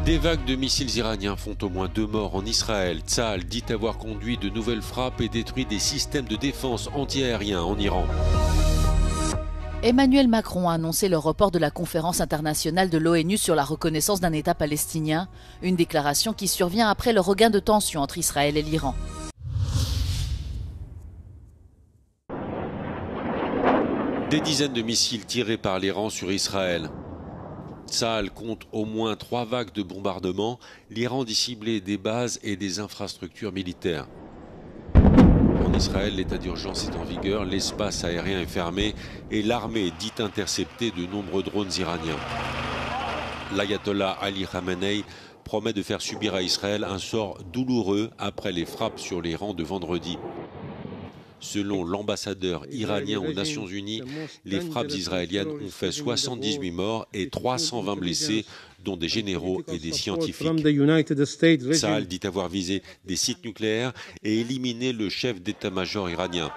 Des vagues de missiles iraniens font au moins 2 morts en Israël. Tsahal dit avoir conduit de nouvelles frappes et détruit des systèmes de défense antiaériens en Iran. Emmanuel Macron a annoncé le report de la conférence internationale de l'ONU sur la reconnaissance d'un État palestinien, une déclaration qui survient après le regain de tension entre Israël et l'Iran. Des dizaines de missiles tirés par l'Iran sur Israël. Tsahal compte au moins 3 vagues de bombardements. L'Iran dit cibler des bases et des infrastructures militaires. En Israël, l'état d'urgence est en vigueur, l'espace aérien est fermé et l'armée dit intercepter de nombreux drones iraniens. L'ayatollah Ali Khamenei promet de faire subir à Israël un sort douloureux après les frappes sur l'Iran de vendredi. Selon l'ambassadeur iranien aux Nations Unies, les frappes israéliennes ont fait 78 morts et 320 blessés, dont des généraux et des scientifiques. Tsahal dit avoir visé des sites nucléaires et éliminé le chef d'état-major iranien.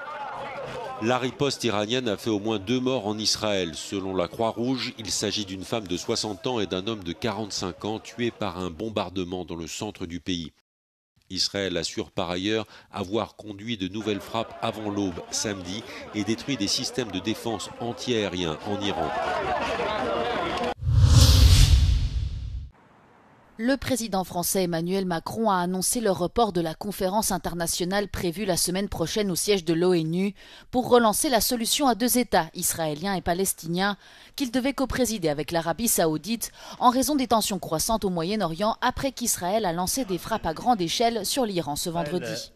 La riposte iranienne a fait au moins 2 morts en Israël. Selon la Croix-Rouge, il s'agit d'une femme de 60 ans et d'un homme de 45 ans tués par un bombardement dans le centre du pays. Israël assure par ailleurs avoir conduit de nouvelles frappes avant l'aube samedi et détruit des systèmes de défense antiaériens en Iran. Le président français Emmanuel Macron a annoncé le report de la conférence internationale prévue la semaine prochaine au siège de l'ONU pour relancer la solution à 2 États, israéliens et palestiniens, qu'il devait coprésider avec l'Arabie saoudite en raison des tensions croissantes au Moyen-Orient après qu'Israël a lancé des frappes à grande échelle sur l'Iran ce vendredi.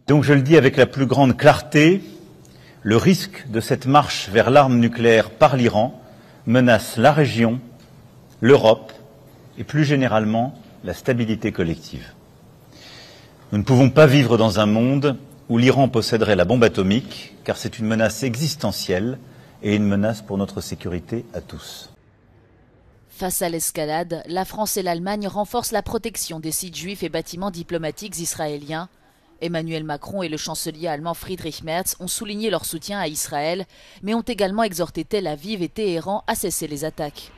Donc je le dis avec la plus grande clarté, le risque de cette marche vers l'arme nucléaire par l'Iran menace la région, l'Europe, et plus généralement la stabilité collective. Nous ne pouvons pas vivre dans un monde où l'Iran posséderait la bombe atomique, car c'est une menace existentielle et une menace pour notre sécurité à tous. Face à l'escalade, la France et l'Allemagne renforcent la protection des sites juifs et bâtiments diplomatiques israéliens. Emmanuel Macron et le chancelier allemand Friedrich Merz ont souligné leur soutien à Israël, mais ont également exhorté Tel Aviv et Téhéran à cesser les attaques.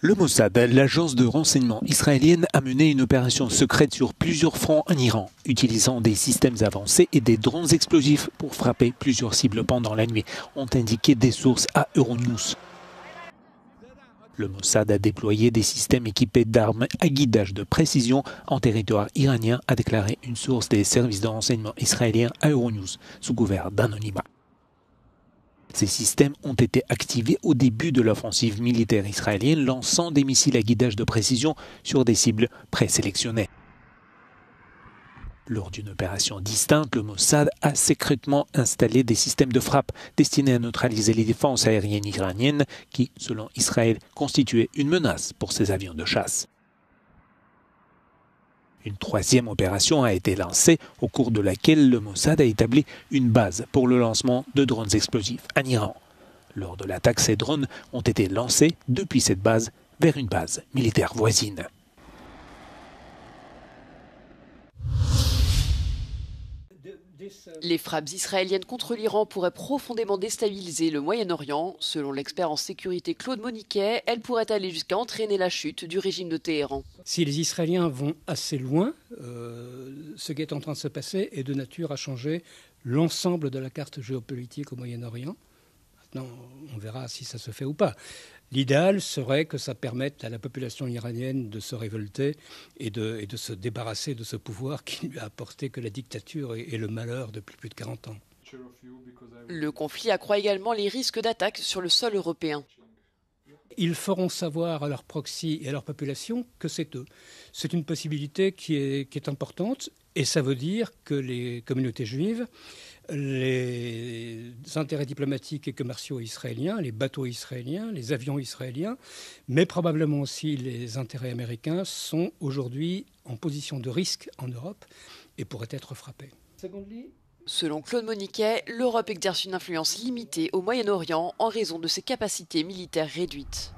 Le Mossad, l'agence de renseignement israélienne, a mené une opération secrète sur plusieurs fronts en Iran, utilisant des systèmes avancés et des drones explosifs pour frapper plusieurs cibles pendant la nuit, ont indiqué des sources à Euronews. Le Mossad a déployé des systèmes équipés d'armes à guidage de précision en territoire iranien, a déclaré une source des services de renseignement israéliens à Euronews, sous couvert d'anonymat. Ces systèmes ont été activés au début de l'offensive militaire israélienne, lançant des missiles à guidage de précision sur des cibles présélectionnées. Lors d'une opération distincte, le Mossad a secrètement installé des systèmes de frappe destinés à neutraliser les défenses aériennes iraniennes qui, selon Israël, constituaient une menace pour ses avions de chasse. Une 3e opération a été lancée, au cours de laquelle le Mossad a établi une base pour le lancement de drones explosifs en Iran. Lors de l'attaque, ces drones ont été lancés depuis cette base vers une base militaire voisine. Les frappes israéliennes contre l'Iran pourraient profondément déstabiliser le Moyen-Orient. Selon l'expert en sécurité Claude Moniquet, elles pourraient aller jusqu'à entraîner la chute du régime de Téhéran. Si les Israéliens vont assez loin, ce qui est en train de se passer est de nature à changer l'ensemble de la carte géopolitique au Moyen-Orient. Maintenant, on verra si ça se fait ou pas. L'idéal serait que ça permette à la population iranienne de se révolter et de se débarrasser de ce pouvoir qui lui a apporté que la dictature et le malheur depuis plus de 40 ans. Le conflit accroît également les risques d'attaque sur le sol européen. Ils feront savoir à leurs proxys et à leur population que c'est eux. C'est une possibilité qui est importante et ça veut dire que les communautés juives, les intérêts diplomatiques et commerciaux israéliens, les bateaux israéliens, les avions israéliens, mais probablement aussi les intérêts américains sont aujourd'hui en position de risque en Europe et pourraient être frappés. Selon Claude Moniquet, l'Europe exerce une influence limitée au Moyen-Orient en raison de ses capacités militaires réduites.